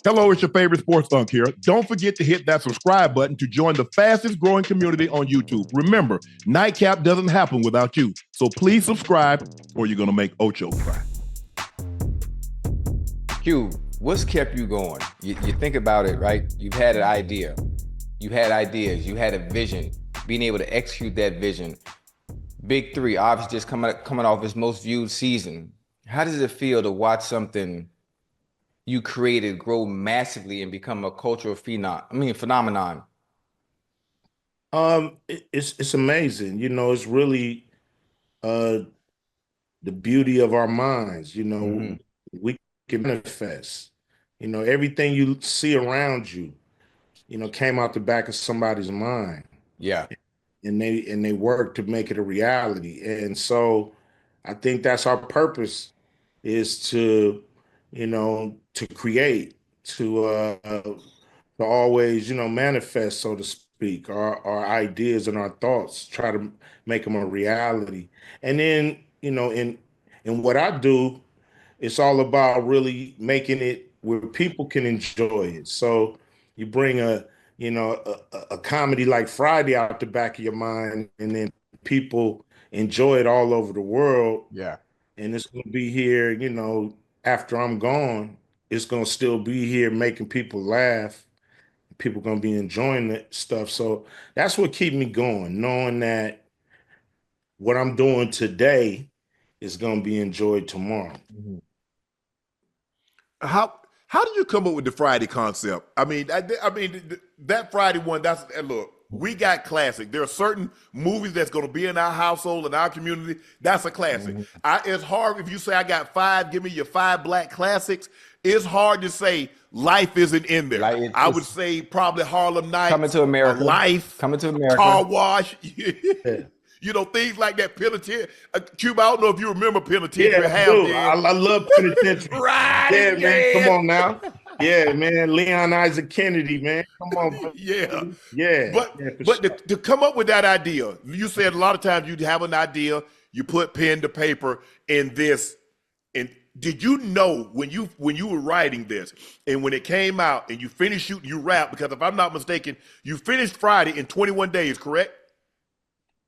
Hello, it's your favorite sports Unc here. Don't forget to hit that subscribe button to join the fastest growing community on YouTube. Remember, Nightcap doesn't happen without you. So please subscribe or you're going to make Ocho cry. Q, what's kept you going? You think about it, right? You've had an idea. You had ideas. You had a vision. Being able to execute that vision. Big Three, obviously just coming off his most viewed season. How does it feel to watch something you created grow massively and become a cultural phenomenon? It's amazing. It's really uh the beauty of our minds. We can manifest. Everything you see around you, came out the back of somebody's mind. Yeah. And they work to make it a reality. And so I think that's our purpose is to create, to always, manifest, so to speak, our ideas and our thoughts, try to make them a reality. And then, in what I do, it's all about really making it where people can enjoy it. So you bring a comedy like Friday out the back of your mind, and then people enjoy it all over the world. Yeah. And it's gonna be here, after I'm gone, it's gonna still be here making people laugh. People gonna be enjoying that stuff. So that's what keep me going, knowing that what I'm doing today is gonna be enjoyed tomorrow. Mhm. How do you come up with the Friday concept? That Friday one. Look. We got classic. There are certain movies that's going to be in our household, in our community. That's a classic. It's hard if you say I got five. Give me your five black classics. It's hard to say Life isn't in there. I would say probably Harlem Nights, Coming to America. Life, Coming to America. Car Wash. Yeah. Things like that. Penitentiary. Cuba, I don't know if you remember Penitentiary. Yeah, I love Penitentiary. Right. Yeah, man. Come on now. Yeah, man. Leon Isaac Kennedy, man. Come on. Yeah. Yeah. But yeah, but to come up with that idea, you said a lot of times you'd have an idea, you put pen to paper in this. And did you know when you were writing this and when it came out and you finished shooting, you wrapped, because if I'm not mistaken, you finished Friday in 21 days, correct?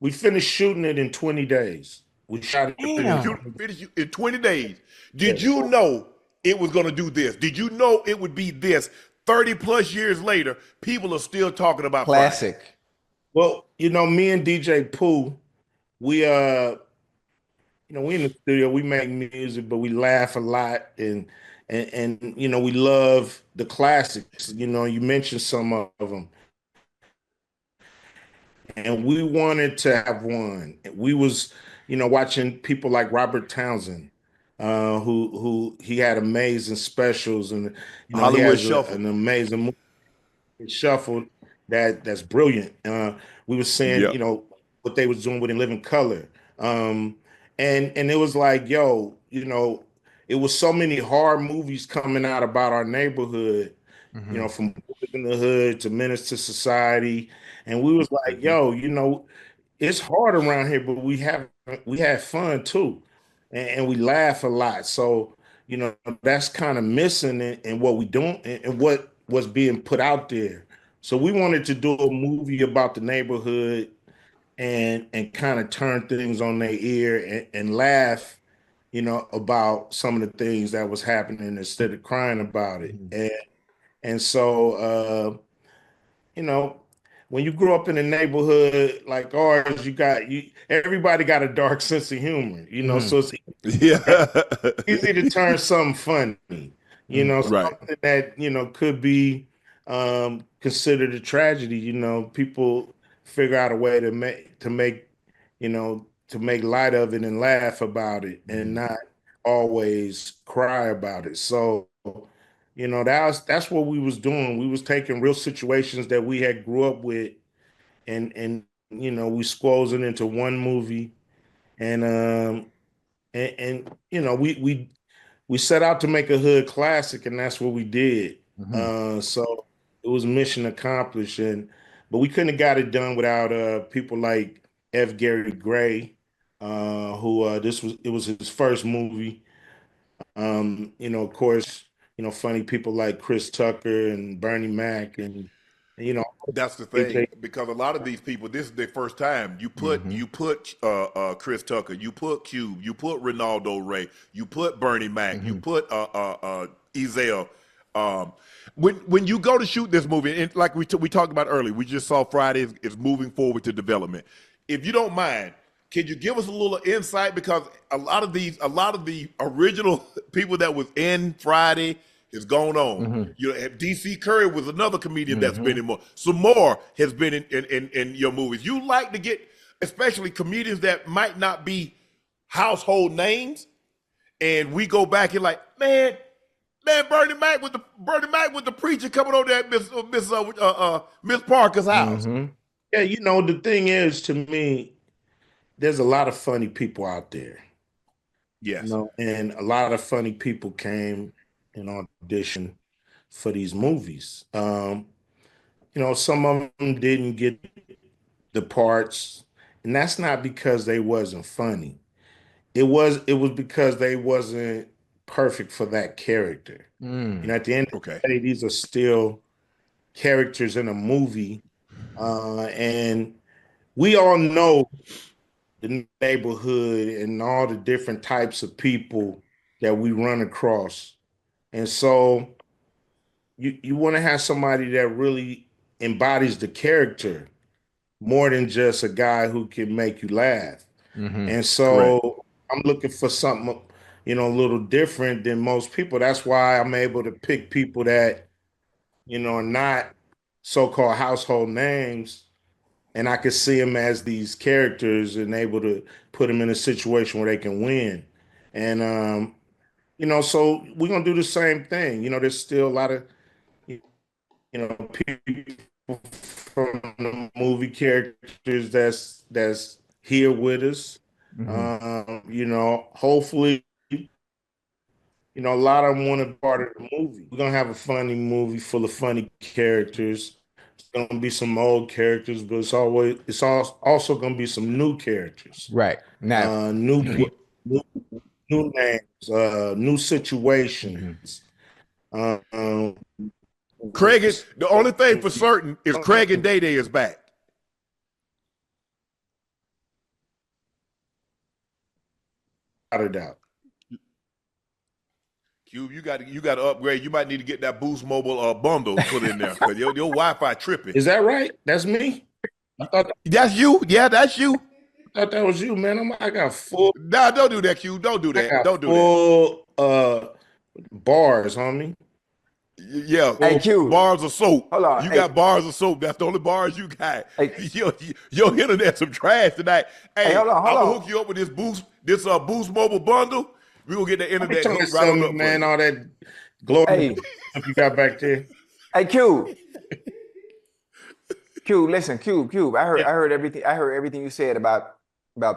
We finished shooting it in 20 days. We shot it You finished in 20 days. Did you know it was going to do this? Did you know it would be this? 30 plus years later, people are still talking about classic. Friday. Well, me and DJ Pooh, we we in the studio, we make music, but we laugh a lot, and we love the classics. You mentioned some of them. And we wanted to have one. We was, watching people like Robert Townsend, who he had amazing specials, and he Hollywood has Shuffle. an amazing movie, Shuffle that's brilliant. We were seeing, Yep. what they was doing with In Living Color, and it was like, it was so many horror movies coming out about our neighborhood, from Boys in the Hood to Menace to Society. And we was like, yo, it's hard around here, but we have fun too. And we laugh a lot. So, that's kind of missing in what we doing and what was being put out there. So we wanted to do a movie about the neighborhood and kind of turn things on their ear and laugh, about some of the things that was happening instead of crying about it. And so, you know, when you grow up in a neighborhood like ours, everybody got a dark sense of humor, so it's Yeah. easy to turn something funny, Right. something that, could be considered a tragedy. People figure out a way to make light of it and laugh about it and not always cry about it. So, that's what we was doing. We was taking real situations that we had grew up with and we squozing into one movie and we set out to make a hood classic, and that's what we did. So it was mission accomplished, but we couldn't have got it done without people like F. Gary Gray, who it was his first movie. Of course, funny people like Chris Tucker and Bernie Mac and you know, That's the thing, AJ. because a lot of these people, this is their first time. Mm-hmm. You put Chris Tucker, you put Cube, you put Ronaldo Ray, you put Bernie Mac, you Mm-hmm. put Ezel. Um, when you go to shoot this movie, and like we talked about earlier, we just saw Friday is moving forward to development. If you don't mind, can you give us a little insight, because a lot of the original people that was in Friday is going on. Mm-hmm. You know, DC Curry was another comedian that's been Mm-hmm. in more. Some more has been in your movies. You like to get, especially comedians that might not be household names, and we go back and like, man, Bernie Mac with the preacher coming over there at Miss Parker's house. Mm-hmm. Yeah, the thing is, to me, there's a lot of funny people out there, Yes, and a lot of funny people came and audition for these movies. Some of them didn't get the parts, and that's not because they wasn't funny. It was because they wasn't perfect for that character. Mm. At the end of okay, the day, these are still characters in a movie, and we all know the neighborhood and all the different types of people that we run across. And so you want to have somebody that really embodies the character more than just a guy who can make you laugh. Mm-hmm. And correct. so I'm looking for something, a little different than most people. That's why I'm able to pick people that, are not so-called household names, and I could see them as these characters and able to put them in a situation where they can win. And so we're gonna do the same thing. There's still a lot of people from the movie characters that's here with us. Mm-hmm. Hopefully, a lot of them want to be part of the movie. We're gonna have a funny movie full of funny characters. It's gonna be some old characters, but also gonna be some new characters, Right. Now, new people, new, new names, new mm-hmm. situations. Um, The only thing for certain is Craig and Day Day is back. without a doubt. Cube, you got to upgrade. You might need to get that Boost Mobile bundle put in there, because your Wi-Fi tripping. Is that right? That's me. I thought That's you. Yeah, that's you. that was you, man. I got full. Nah, don't do that, Cube. Don't do I that. got Don't do that. full bars, homie. Yeah, Hey, Q, bars of soap. hold on. You Hey, got bars of soap. That's the only bars you got. hey, Your internet's some trash tonight. hey, Hey, hold on, I'm hold gonna on. hook you up with this Boost Mobile bundle. We gonna get the Don't be internet trying to hooked right sell on me, up for man, you. all that glory Hey, stuff you got back there. hey, Q, listen, Q. Yeah, I heard everything. I heard everything you said about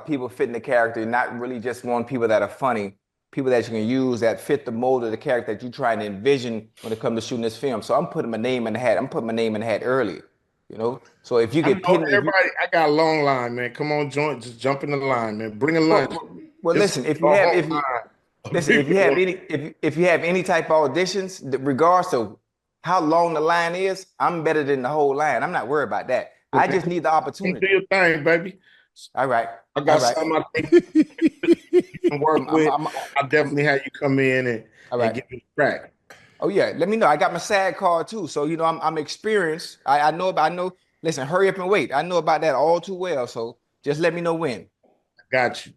people fitting the character, not really just want people that are funny, people that you can use that fit the mold of the character that you're trying to envision when it comes to shooting this film. So I'm putting my name in the hat. I'm putting my name in the hat early, you know. So if you I get know pinned, if you everybody. I got a long line, man. Come on, just jump in the line, man. Bring a lunch. well, It's listen, a whole line of listen, if people. you have any if you have any type of auditions, regards to how long the line is, I'm better than the whole line. I'm not worried about that. I just need the Do opportunity. your thing, baby. All right, I all got right. something I think you can work with. I'm I definitely have you come in all and right. give me a crack. Oh yeah, let me know. I got my SAG card too, so you know I'm experienced. I know. Listen, hurry up and wait. I know about that all too well. So just let me know when. I got you.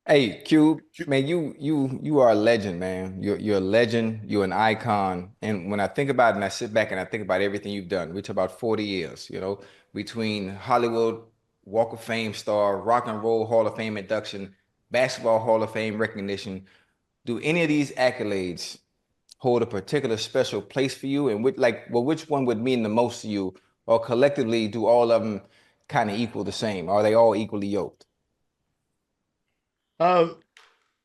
Hey, Cube, man, you are a legend, man. You're a legend. You're an icon. And when I think about it, and I sit back and I think about everything you've done, we talk about 40 years, you know, between Hollywood Walk of Fame star, Rock and Roll Hall of Fame induction, Basketball Hall of Fame recognition. Do any of these accolades hold a particular special place for you? And which one would mean the most to you? Or collectively, do all of them kind of equal the same? Are they all equally yoked? Uh,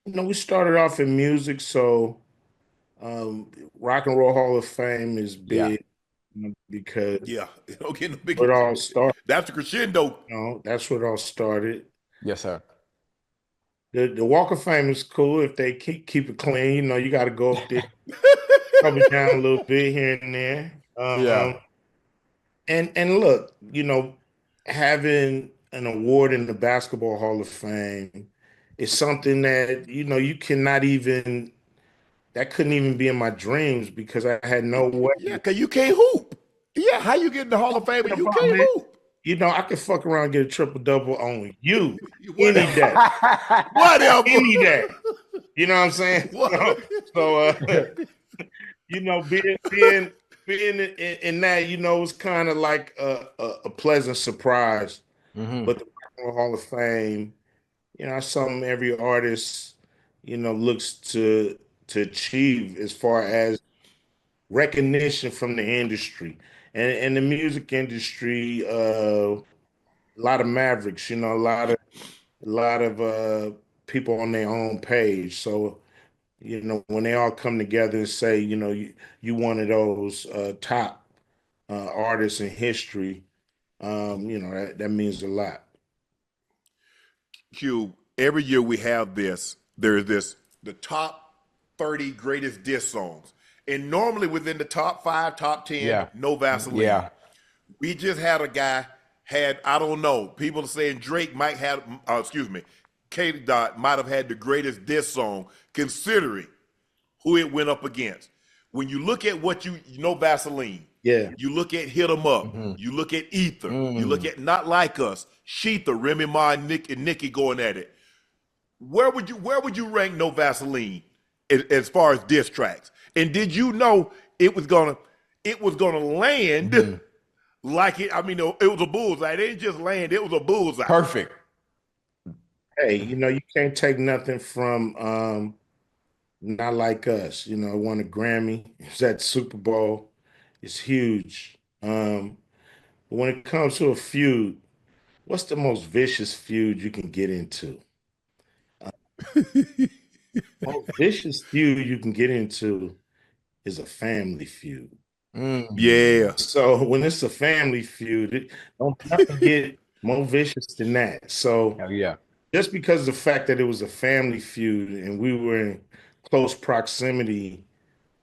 we started off in music, so Rock and Roll Hall of Fame is Yeah. big, because Yeah, don't get no big. it all started. That's the crescendo. That's what it all started. Yes, sir. The Walk of Fame is cool if they keep it clean. You know, you got to go up there, rub it down a little bit here and there. Yeah. And look, you know, having an award in the Basketball Hall of Fame is something that, you know, you cannot even, that couldn't even be in my dreams because I had no way. Yeah, because you can't hoop. Yeah, how you get in the Hall of Fame and you About can't it, hoop? you know, I could fuck around and get a triple double on you any Whatever. day, Whatever. any day. You know what I'm saying? What? So you know, being in that, you know, was kind of like a pleasant surprise. Hmm. But the Rock and Roll Hall of Fame, you know, that's something every artist, you know, looks to achieve as far as recognition from the industry. And the music industry, a lot of mavericks, you know, a lot of people on their own page. So, you know, when they all come together and say, you know, you one of those top artists in history, you know, that means a lot. Q, every year we have this, there's this, the top 30 greatest diss songs. And normally within the top five, top 10, Yeah. no Vaseline. Yeah. We just had a guy had, I don't know, people are saying Drake might have, excuse me, Katie Dot might have had the greatest diss song considering who it went up against. When you look at what you know Vaseline, Yeah. you look at Hit 'em Up, Hmm. you look at Ether, you look Mm. at Not Like Us, Sheetha, Remy Ma, and Nicki going at it. Where would you rank No Vaseline as far as diss tracks? And did you know it was gonna land Hmm. like it? I mean, it was a bullseye. It didn't just land; it was a bullseye. Perfect. Hey, you know, you can't take nothing from Not Like Us. You know, it won a Grammy. It was at Super Bowl. It's huge. But when it comes to a feud, what's the most vicious feud you can get into? Most vicious feud you can get into is a family feud. Mm. Yeah, So when it's a family feud, don't nothing get more vicious than that. So Hell yeah. just because of the fact that it was a family feud and we were in close proximity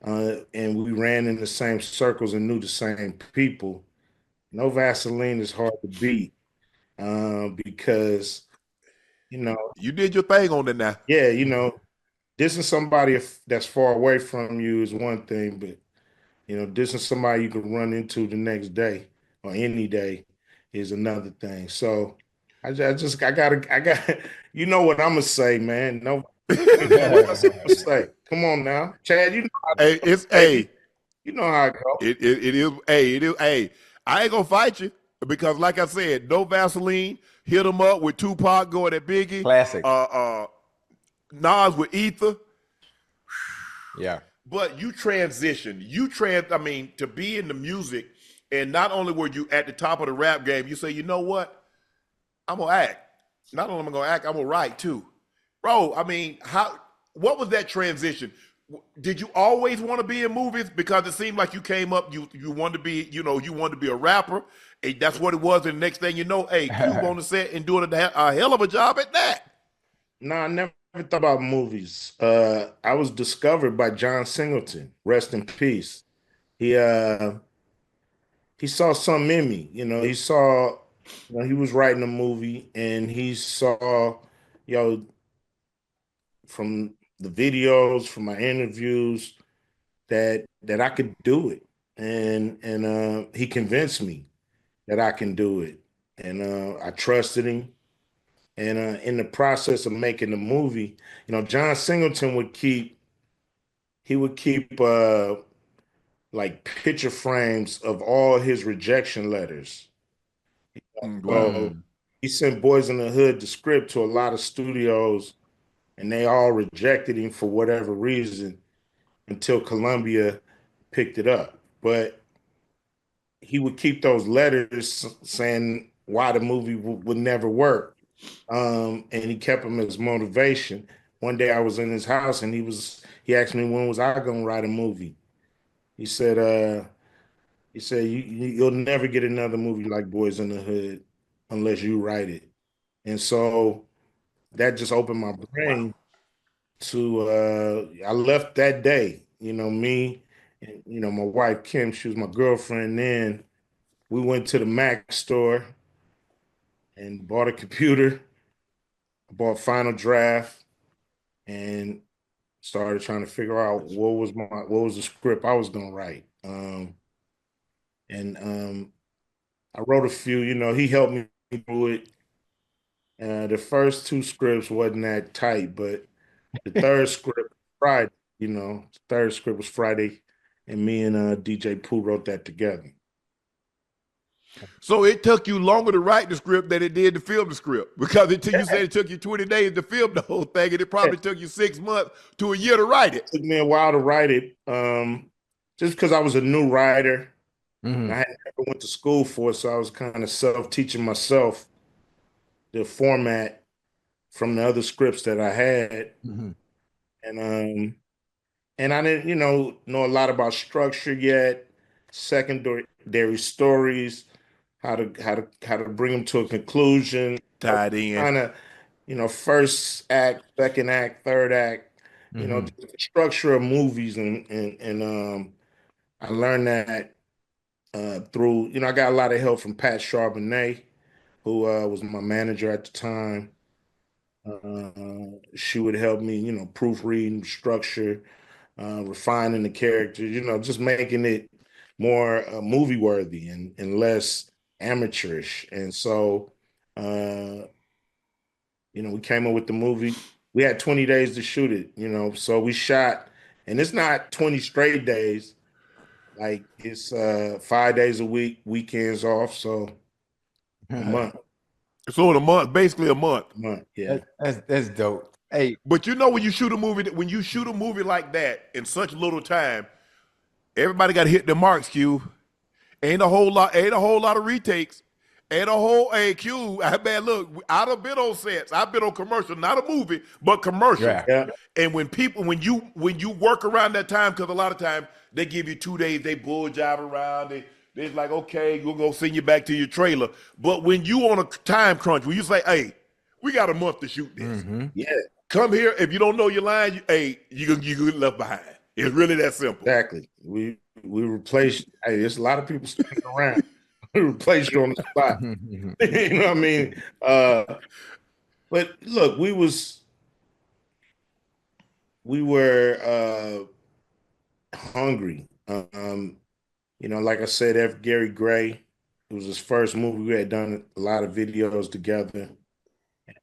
and we ran in the same circles and knew the same people, no Vaseline is hard to beat because, you know, you did your thing on it now. yeah, you know, dissing somebody that's far away from you is one thing, but you know, dissing somebody you can run into the next day or any day is another thing. So I got, you know what I'm gonna say, man. No, what else I'm gonna say? Come on now, Chad. You know how I Hey, it's do, baby. hey, You know how I go. it is. I ain't gonna fight you because, like I said, no Vaseline. Hit 'em Up with Tupac going at Biggie. Classic. Uh, uh, Nas with Ether. Yeah. But you transitioned. I mean, to be in the music, and not only were you at the top of the rap game, you say, you know what? I'm gonna act. Not only am I gonna act, I'm gonna write too. Bro, I mean, what was that transition? Did you always want to be in movies? Because it seemed like you came up, you wanted to be, you wanted to be a rapper. And that's what it was. And the next thing you know, hey, Cube on the set and doing a hell of a job at that. No, I never thought about movies. I was discovered by John Singleton. Rest in peace. He uh he saw something in me. You know, he was writing a movie and he saw, you know, from the videos, from my interviews, that I could do it. And he convinced me that I can do it. And I trusted him. And in the process of making the movie, you know, John Singleton would keep like picture frames of all his rejection letters. Wow. So Mm. he sent Boys in the Hood the script to a lot of studios, and they all rejected him for whatever reason until Columbia picked it up. But he would keep those letters saying why the movie would never work, and he kept them as motivation. One day I was in his house, and he asked me when was I going to write a movie. He said, you'll never get another movie like Boys in the Hood unless you write it. And so that just opened my brain to I left that day, me and my wife Kim, she was my girlfriend then. We went to the Mac store and bought a computer, bought Final Draft, and started trying to figure out what was the script I was gonna write. And I wrote a few, he helped me through it. The first two scripts wasn't that tight, but the third script Friday, the third script was Friday, and me and DJ Pooh wrote that together. So it took you longer to write the script than it did to film the script, because you said it took you 20 days to film the whole thing, and it probably took you 6 months to a year to write it. It took me a while to write it, just because I was a new writer. Mm-hmm. I had never went to school for it, so I was kind of self-teaching myself the format from the other scripts that I had. Mm-hmm. And I didn't, know a lot about structure yet, secondary stories, how to bring them to a conclusion, Tied in. kind of, first act, second act, third act, Mm-hmm. the structure of movies, and I learned that through, I got a lot of help from Pat Charbonnet, who was my manager at the time. She would help me, proofreading, structure, refining the characters, just making it more movie worthy and less amateurish. And so, we came up with the movie. We had 20 days to shoot it, so we shot, and it's not 20 straight days. Like it's 5 days a week, weekends off, so a month. So in a month, basically a month. Yeah. That's dope. Hey, But when you shoot a movie like that in such little time, everybody got to hit the marks. Q, ain't a whole lot of retakes. Ain't a whole Q. Man, look, I've been on sets. I've been on commercial, not a movie, but commercial. Yeah. And when you work around that time, because a lot of time they give you 2 days, they bull jive around. They're like, okay, we're gonna send you back to your trailer. But when you on a time crunch, when you say, hey, we got a month to shoot this. Mm-hmm. Yeah. Come here. If you don't know your line, you get left behind. It's really that simple. Exactly. We replaced. Hey, there's a lot of people standing around. We replaced you on the spot. You know what I mean? But look, we were hungry. Like I said, F. Gary Gray. It was his first movie. We had done a lot of videos together.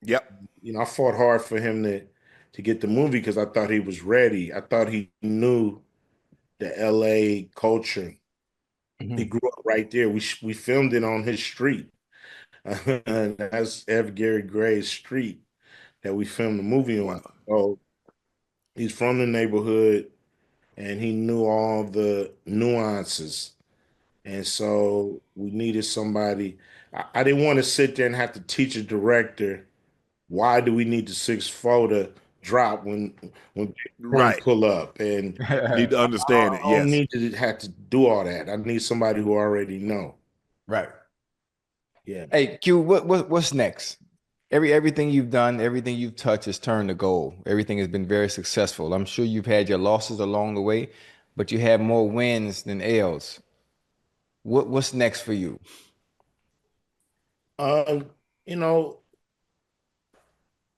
Yep. I fought hard for him to get the movie because I thought he was ready. I thought he knew the LA culture. Mm-hmm. He grew up right there. We filmed it on his street. That's F. Gary Gray's street that we filmed the movie on. Wow. So he's from the neighborhood, and he knew all the nuances. And so we needed somebody. I didn't want to sit there and have to teach a director, why do we need the 6 photo drop when Right. pull up? And Need to understand it. I don't Yes. need to have to do all that. I need somebody who already know. Right. Yeah. Hey, Q, what's next? Everything you've done, everything you've touched has turned to gold. Everything has been very successful. I'm sure you've had your losses along the way, but you have more wins than L's. What's next for you? You know,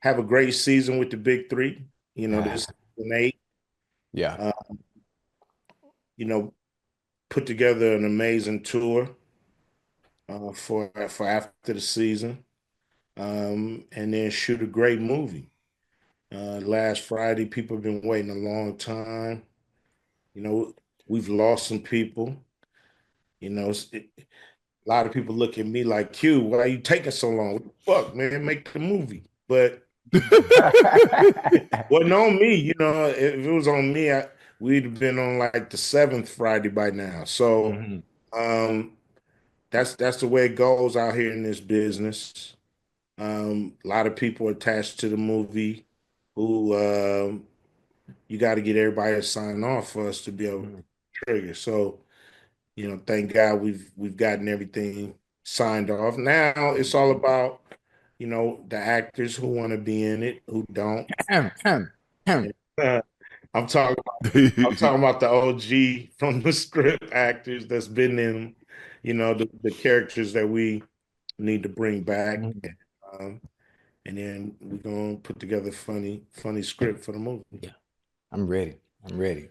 have a great season with the big three. This season 8. Yeah. Put together an amazing tour for after the season, and then shoot a great movie. Last Friday, people have been waiting a long time. We've lost some people. A lot of people look at me like, Q, why are you taking so long? What the fuck, man? Make the movie. But wasn't on me. If it was on me, we'd have been on like the 7th Friday by now. So that's the way it goes out here in this business. A lot of people attached to the movie who you got to get everybody to sign off for us to be able to trigger. So, thank God we've gotten everything signed off. Now it's all about you know, the actors who want to be in it, who don't. Ahem, ahem, ahem. Uh, I'm talking I'm talking about the OG from the script actors that's been in, you know, the characters that we need to bring back. Mhm. Um, and then we're gonna put together funny script for the movie. Yeah, I'm ready. I'm ready.